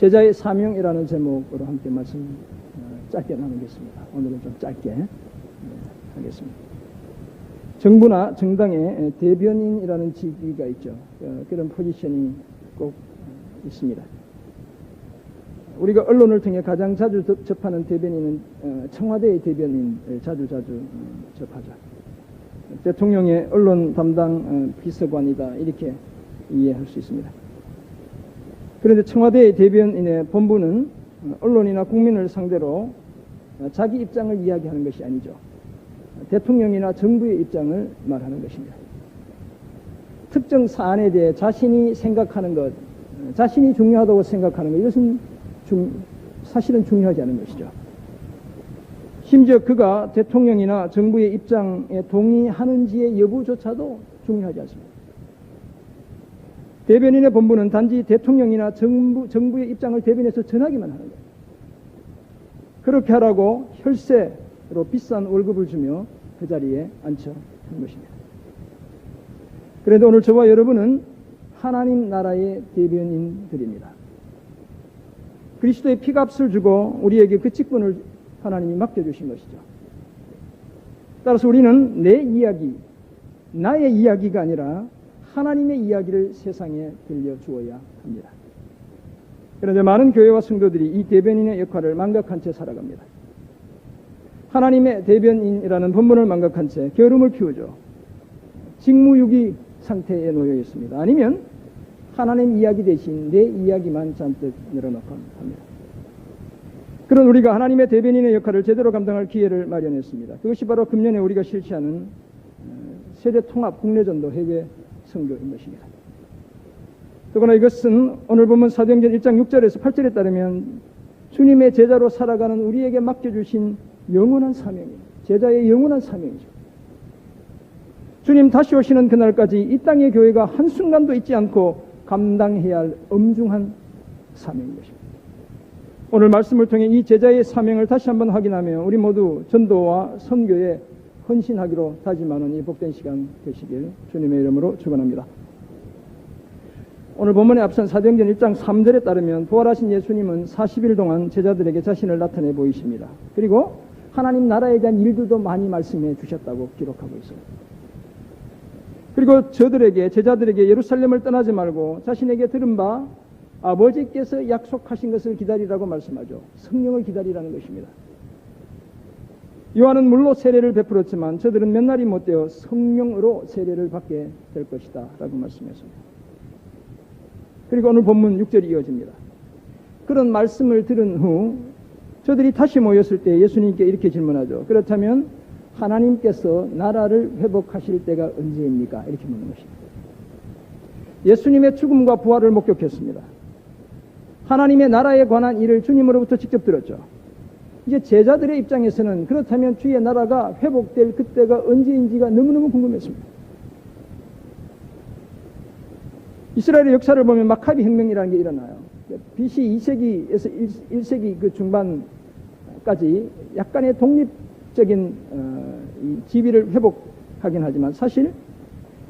제자의 사명이라는 제목으로 함께 말씀 짧게 나누겠습니다. 오늘은 좀 짧게 하겠습니다. 정부나 정당의 대변인이라는 직위가 있죠. 그런 포지션이 꼭 있습니다. 우리가 언론을 통해 가장 자주 접하는 대변인은 청와대의 대변인을 자주 접하죠. 대통령의 언론 담당 비서관이다 이렇게 이해할 수 있습니다. 그런데 청와대의 대변인의 본분은 언론이나 국민을 상대로 자기 입장을 이야기하는 것이 아니죠. 대통령이나 정부의 입장을 말하는 것입니다. 특정 사안에 대해 자신이 생각하는 것, 자신이 중요하다고 생각하는 것, 이것은 사실은 중요하지 않은 것이죠. 심지어 그가 대통령이나 정부의 입장에 동의하는지의 여부조차도 중요하지 않습니다. 대변인의 본분은 단지 대통령이나 정부의 입장을 대변해서 전하기만 하는 거예요. 그렇게 하라고 혈세로 비싼 월급을 주며 그 자리에 앉혀 한 것입니다. 그런데 오늘 저와 여러분은 하나님 나라의 대변인들입니다. 그리스도의 피값을 주고 우리에게 그 직분을 하나님이 맡겨주신 것이죠. 따라서 우리는 내 이야기, 나의 이야기가 아니라 하나님의 이야기를 세상에 들려주어야 합니다. 그런데 많은 교회와 성도들이 이 대변인의 역할을 망각한 채 살아갑니다. 하나님의 대변인이라는 본분을 망각한 채 게으름을 피우죠. 직무유기 상태에 놓여 있습니다. 아니면 하나님 이야기 대신 내 이야기만 잔뜩 늘어놓곤 합니다. 그런 우리가 하나님의 대변인의 역할을 제대로 감당할 기회를 마련했습니다. 그것이 바로 금년에 우리가 실시하는 세대통합 국내전도 해외 선교인 것입니다. 더구나 이것은 오늘 보면 사도행전 1장 6절에서 8절에 따르면 주님의 제자로 살아가는 우리에게 맡겨주신 영원한 사명이에요. 제자의 영원한 사명이죠. 주님 다시 오시는 그날까지 이 땅의 교회가 한순간도 잊지 않고 감당해야 할 엄중한 사명인 것입니다. 오늘 말씀을 통해 이 제자의 사명을 다시 한번 확인하며 우리 모두 전도와 선교에 헌신하기로 다짐하는 이 복된 시간 되시길 주님의 이름으로 축원합니다. 오늘 본문에 앞선 사도행전 1장 3절에 따르면 부활하신 예수님은 40일 동안 제자들에게 자신을 나타내 보이십니다. 그리고 하나님 나라에 대한 일들도 많이 말씀해 주셨다고 기록하고 있어요. 그리고 제자들에게 예루살렘을 떠나지 말고 자신에게 들은 바 아버지께서 약속하신 것을 기다리라고 말씀하죠. 성령을 기다리라는 것입니다. 요한은 물로 세례를 베풀었지만 저들은 몇 날이 못되어 성령으로 세례를 받게 될 것이다 라고 말씀했습니다. 그리고 오늘 본문 6절이 이어집니다. 그런 말씀을 들은 후 저들이 다시 모였을 때 예수님께 이렇게 질문하죠. 그렇다면 하나님께서 나라를 회복하실 때가 언제입니까? 이렇게 묻는 것입니다. 예수님의 죽음과 부활을 목격했습니다. 하나님의 나라에 관한 일을 주님으로부터 직접 들었죠. 이제 제자들의 입장에서는 그렇다면 주의 나라가 회복될 그때가 언제인지가 너무너무 궁금했습니다. 이스라엘의 역사를 보면 마카비 혁명이라는 게 일어나요. BC 2세기에서 1세기 그 중반까지 약간의 독립적인 지위를 회복하긴 하지만 사실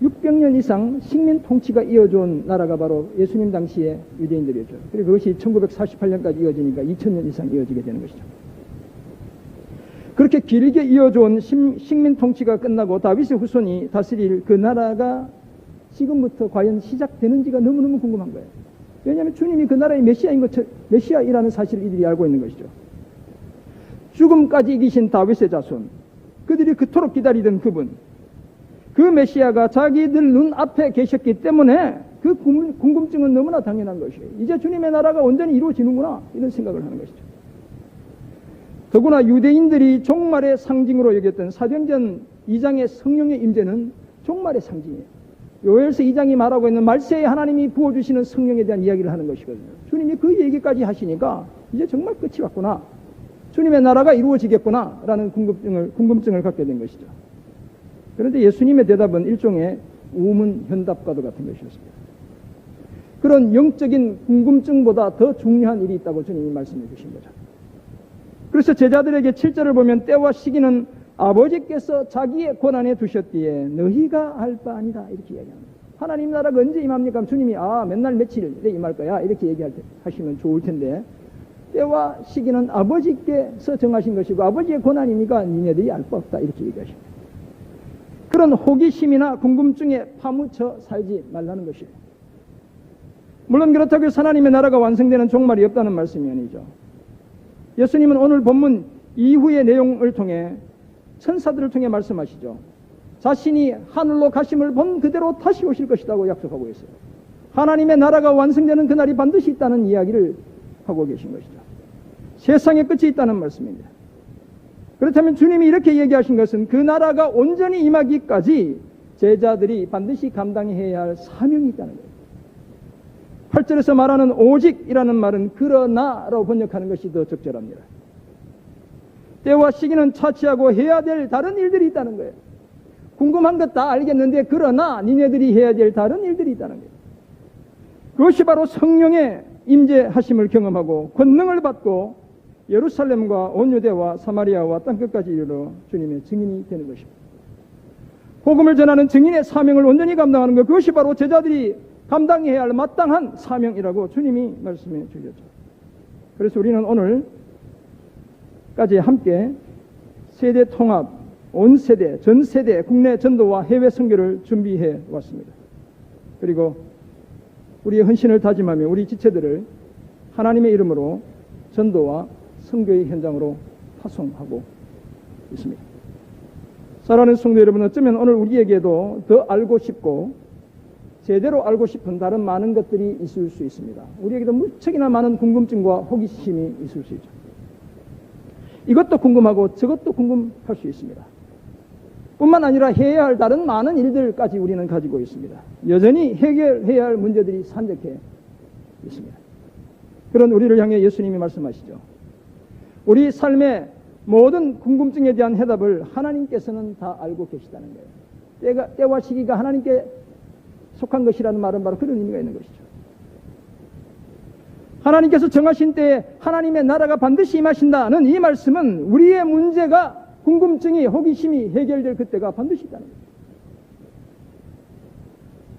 600년 이상 식민 통치가 이어져온 나라가 바로 예수님 당시의 유대인들이었죠. 그리고 그것이 1948년까지 이어지니까 2000년 이상 이어지게 되는 것이죠. 그렇게 길게 이어져온 식민 통치가 끝나고 다윗의 후손이 다스릴 그 나라가 지금부터 과연 시작되는지가 너무너무 궁금한 거예요. 왜냐하면 주님이 그 나라의 메시아이라는 사실을 이들이 알고 있는 것이죠. 죽음까지 이기신 다윗의 자손, 그들이 그토록 기다리던 그분, 그 메시아가 자기들 눈앞에 계셨기 때문에 그 궁금증은 너무나 당연한 것이에요. 이제 주님의 나라가 온전히 이루어지는구나 이런 생각을 하는 것이죠. 더구나 유대인들이 종말의 상징으로 여겼던 사도행전 2장의 성령의 임재는 종말의 상징이에요. 요엘서 2장이 말하고 있는 말세에 하나님이 부어주시는 성령에 대한 이야기를 하는 것이거든요. 주님이 그 얘기까지 하시니까 이제 정말 끝이 왔구나, 주님의 나라가 이루어지겠구나 라는 궁금증을 갖게 된 것이죠. 그런데 예수님의 대답은 일종의 우문현답과도 같은 것이었습니다. 그런 영적인 궁금증보다 더 중요한 일이 있다고 주님이 말씀해 주신 거죠. 그래서 제자들에게 7절을 보면 때와 시기는 아버지께서 자기의 권한에 두셨기에 너희가 알 바 아니다 이렇게 이야기합니다. 하나님 나라가 언제 임합니까? 주님이 맨날 며칠에 임할 거야 이렇게 하시면 좋을 텐데, 때와 시기는 아버지께서 정하신 것이고 아버지의 권한이니까 니네들이 알 바 없다 이렇게 얘기하십니다. 그런 호기심이나 궁금증에 파묻혀 살지 말라는 것이에요. 물론 그렇다고 해서 하나님의 나라가 완성되는 종말이 없다는 말씀이 아니죠. 예수님은 오늘 본문 이후의 내용을 통해 천사들을 통해 말씀하시죠. 자신이 하늘로 가심을 본 그대로 다시 오실 것이라고 약속하고 있어요. 하나님의 나라가 완성되는 그날이 반드시 있다는 이야기를 하고 계신 것이죠. 세상의 끝이 있다는 말씀입니다. 그렇다면 주님이 이렇게 얘기하신 것은 그 나라가 온전히 임하기까지 제자들이 반드시 감당해야 할 사명이 있다는 거예요. 8절에서 말하는 오직이라는 말은 그러나라고 번역하는 것이 더 적절합니다. 때와 시기는 차치하고 해야 될 다른 일들이 있다는 거예요. 궁금한 것 다 알겠는데 그러나 니네들이 해야 될 다른 일들이 있다는 거예요. 그것이 바로 성령의 임재하심을 경험하고 권능을 받고 예루살렘과 온 유대와 사마리아와 땅끝까지 이르러 주님의 증인이 되는 것입니다. 복음을 전하는 증인의 사명을 온전히 감당하는 것, 그것이 바로 제자들이 감당해야 할 마땅한 사명이라고 주님이 말씀해 주셨죠. 그래서 우리는 오늘까지 함께 세대 통합, 온 세대, 전 세대 국내 전도와 해외 선교를 준비해 왔습니다. 그리고 우리의 헌신을 다짐하며 우리 지체들을 하나님의 이름으로 전도와 선교의 현장으로 파송하고 있습니다. 사랑하는 성도 여러분, 어쩌면 오늘 우리에게도 더 알고 싶고 제대로 알고 싶은 다른 많은 것들이 있을 수 있습니다. 우리에게도 무척이나 많은 궁금증과 호기심이 있을 수 있죠. 이것도 궁금하고 저것도 궁금할 수 있습니다. 뿐만 아니라 해야 할 다른 많은 일들까지 우리는 가지고 있습니다. 여전히 해결해야 할 문제들이 산적해 있습니다. 그런 우리를 향해 예수님이 말씀하시죠. 우리 삶의 모든 궁금증에 대한 해답을 하나님께서는 다 알고 계시다는 거예요. 때와 시기가 하나님께 속한 것이라는 말은 바로 그런 의미가 있는 것이죠. 하나님께서 정하신 때에 하나님의 나라가 반드시 임하신다는 이 말씀은 우리의 문제가, 궁금증이, 호기심이 해결될 그때가 반드시 있다는 거예요.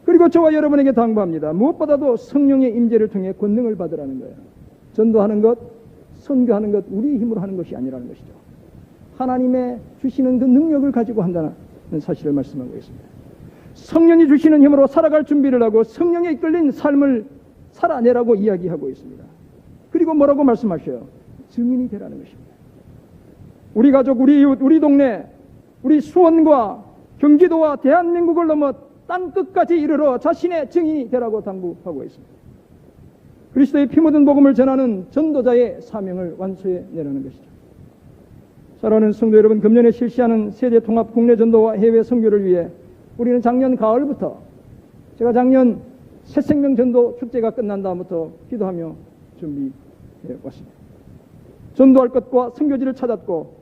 그리고 저와 여러분에게 당부합니다. 무엇보다도 성령의 임재를 통해 권능을 받으라는 거예요. 전도하는 것, 선교하는 것, 우리 힘으로 하는 것이 아니라는 것이죠. 하나님의 주시는 그 능력을 가지고 한다는 사실을 말씀하고 있습니다. 성령이 주시는 힘으로 살아갈 준비를 하고 성령에 이끌린 삶을 살아내라고 이야기하고 있습니다. 그리고 뭐라고 말씀하셔요? 증인이 되라는 것입니다. 우리 가족, 우리 이웃, 우리 동네, 우리 수원과 경기도와 대한민국을 넘어 땅 끝까지 이르러 자신의 증인이 되라고 당부하고 있습니다. 그리스도의 피 묻은 복음을 전하는 전도자의 사명을 완수해내라는 것이죠. 사랑하는 성도 여러분, 금년에 실시하는 세대 통합 국내 전도와 해외 선교를 위해 우리는 작년 가을부터, 제가 작년 새생명 전도 축제가 끝난 다음부터 기도하며 준비해 왔습니다. 전도할 것과 선교지를 찾았고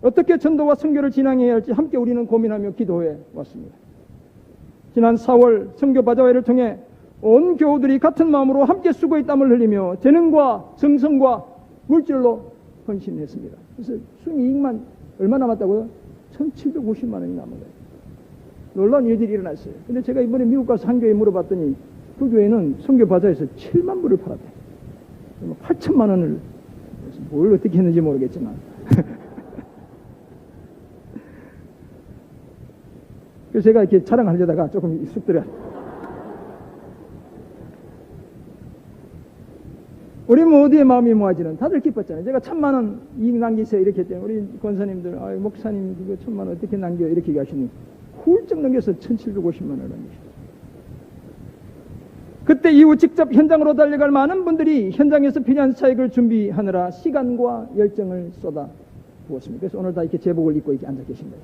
어떻게 전도와 선교를 진행해야 할지 함께 우리는 고민하며 기도해 왔습니다. 지난 4월 선교 바자회를 통해 온 교우들이 같은 마음으로 함께 수고의 땀을 흘리며 재능과 정성과 물질로 헌신했습니다. 그래서 순이익만 얼마 남았다고요? 1,750만 원이 남은 거예요. 놀라운 일들이 일어났어요. 근데 제가 이번에 미국 가서 한 교회에 물어봤더니 그 교회는 선교 바자에서 7만 불을 팔았대. 8천만 원을, 뭘 어떻게 했는지 모르겠지만. 그래서 제가 이렇게 자랑하려다가 조금 쑥 들어요. 우리 모두의 마음이 모아지는, 다들 기뻤잖아요. 제가 1,000만 원 이익 남기세요 이렇게 했더니 우리 권사님들, 목사님 그거 1,000만 원 어떻게 남겨 이렇게 얘기하시니 훌쩍 넘겨서 1,750만 원을 남기셨어요. 그때 이후 직접 현장으로 달려갈 많은 분들이 현장에서 필요한 사역을 준비하느라 시간과 열정을 쏟아 부었습니다. 그래서 오늘 다 이렇게 제복을 입고 이렇게 앉아 계신 거예요.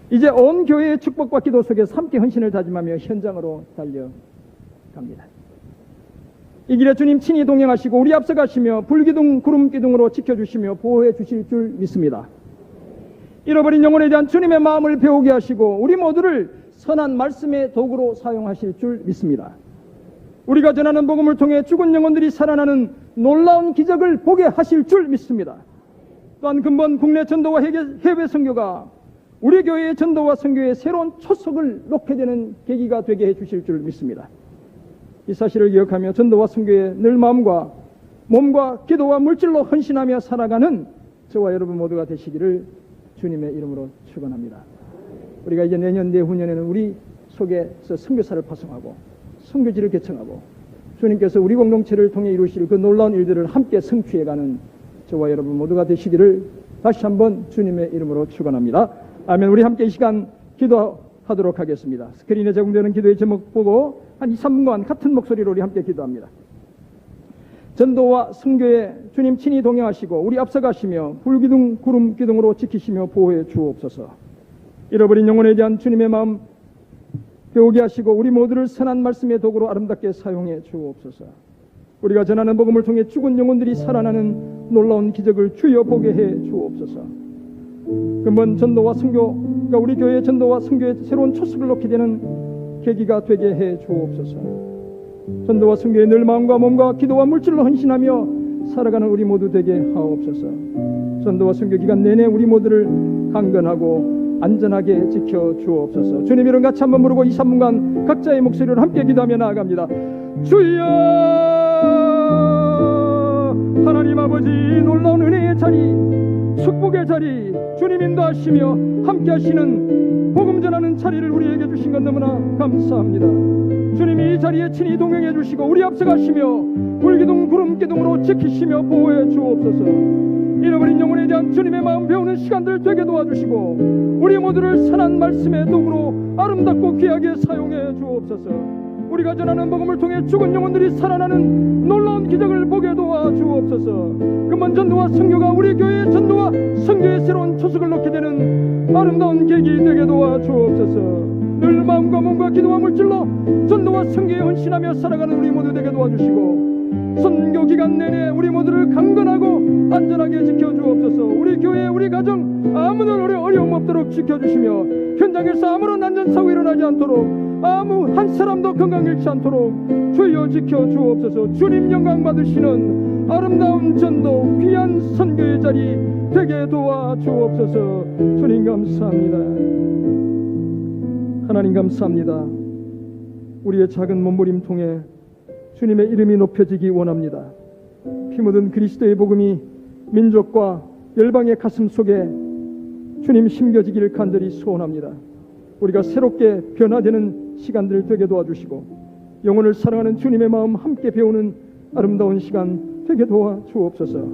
이제 온 교회의 축복과 기도 속에서 함께 헌신을 다짐하며 현장으로 달려갑니다. 이 길에 주님 친히 동행하시고 우리 앞서 가시며 불기둥 구름기둥으로 지켜주시며 보호해 주실 줄 믿습니다. 잃어버린 영혼에 대한 주님의 마음을 배우게 하시고 우리 모두를 선한 말씀의 도구로 사용하실 줄 믿습니다. 우리가 전하는 복음을 통해 죽은 영혼들이 살아나는 놀라운 기적을 보게 하실 줄 믿습니다. 또한 근본 국내 전도와 해외 선교가 우리 교회의 전도와 선교의 새로운 초석을 놓게 되는 계기가 되게 해주실 줄 믿습니다. 이 사실을 기억하며 전도와 선교에 늘 마음과 몸과 기도와 물질로 헌신하며 살아가는 저와 여러분 모두가 되시기를 주님의 이름으로 축원합니다. 우리가 이제 내년 내후년에는 우리 속에서 선교사를 파송하고 선교지를 개청하고 주님께서 우리 공동체를 통해 이루실 그 놀라운 일들을 함께 성취해가는 저와 여러분 모두가 되시기를 다시 한번 주님의 이름으로 축원합니다. 아멘. 우리 함께 이 시간 기도하도록 하겠습니다. 스크린에 제공되는 기도의 제목 보고 한 2, 3분간 같은 목소리로 우리 함께 기도합니다. 전도와 선교에 주님 친히 동행하시고 우리 앞서가시며 불기둥 구름 기둥으로 지키시며 보호해 주옵소서. 잃어버린 영혼에 대한 주님의 마음 배우게 하시고 우리 모두를 선한 말씀의 도구로 아름답게 사용해 주옵소서. 우리가 전하는 복음을 통해 죽은 영혼들이 살아나는 놀라운 기적을 주여 보게 해 주옵소서. 근본 전도와 선교가 우리 교회의 전도와 선교의 새로운 초석을 놓게 되는 계기가 되게 해 주옵소서. 전도와 선교에 늘 마음과 몸과 기도와 물질로 헌신하며 살아가는 우리 모두 되게 하옵소서. 전도와 선교 기간 내내 우리 모두를 강건하고 안전하게 지켜 주옵소서. 주님 이름 같이 한번 부르고 2, 3분간 각자의 목소리로 함께 기도하며 나아갑니다. 주여, 하나님 아버지, 놀라운 은혜의 자리, 축복의 자리, 주님 인도하시며 함께 하시는 복음 전하는 자리를 우리에게 주신 것 너무나 감사합니다. 주님이 이 자리에 친히 동행해 주시고 우리 앞서가시며 불기둥 구름 기둥으로 지키시며 보호해 주옵소서. 잃어버린 영혼에 대한 주님의 마음 배우는 시간들 되게 도와주시고 우리 모두를 선한 말씀의 도구로 아름답고 귀하게 사용해 주옵소서. 우리가 전하는 복음을 통해 죽은 영혼들이 살아나는 놀라운 기적을 보게 도와주옵소서. 그만 전도와 선교가 우리 교회의 전도와 선교의 새로운 초석을 놓게 되는 아름다운 계기 되게 도와주옵소서. 늘 마음과 몸과 기도와 물질로 전도와 선교에 헌신하며 살아가는 우리 모두 되게 도와주시고 선교 기간 내내 우리 모두를 강건하고 안전하게 지켜주옵소서. 우리 교회 우리 가정 아무런 어려움 없도록 지켜주시며 현장에서 아무런 안전사고 일어나지 않도록 아무 한 사람도 건강 잃지 않도록 주여 지켜주옵소서. 주님 영광 받으시는 아름다운 전도 귀한 선교의 자리 되게 도와주옵소서. 주님 감사합니다. 하나님 감사합니다. 우리의 작은 몸부림 통해 주님의 이름이 높여지기 원합니다. 피 묻은 그리스도의 복음이 민족과 열방의 가슴 속에 주님 심겨지기를 간절히 소원합니다. 우리가 새롭게 변화되는 시간들 되게 도와주시고 영혼을 사랑하는 주님의 마음 함께 배우는 아름다운 시간 되게 도와주옵소서.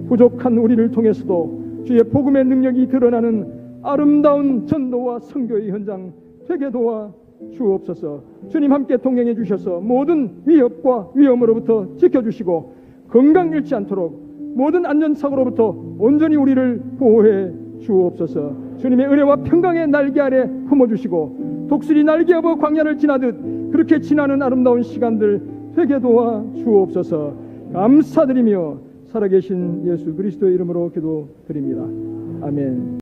부족한 우리를 통해서도 주의 복음의 능력이 드러나는 아름다운 전도와 선교의 현장 되게 도와주옵소서. 주님 함께 동행해 주셔서 모든 위협과 위험으로부터 지켜주시고 건강 잃지 않도록 모든 안전사고로부터 온전히 우리를 보호해 주옵소서. 주님의 은혜와 평강의 날개 아래 품어주시고 독수리 날개업어 광야를 지나듯 그렇게 지나는 아름다운 시간들 되게 도와주옵소서. 감사드리며 살아계신 예수 그리스도의 이름으로 기도드립니다. 아멘.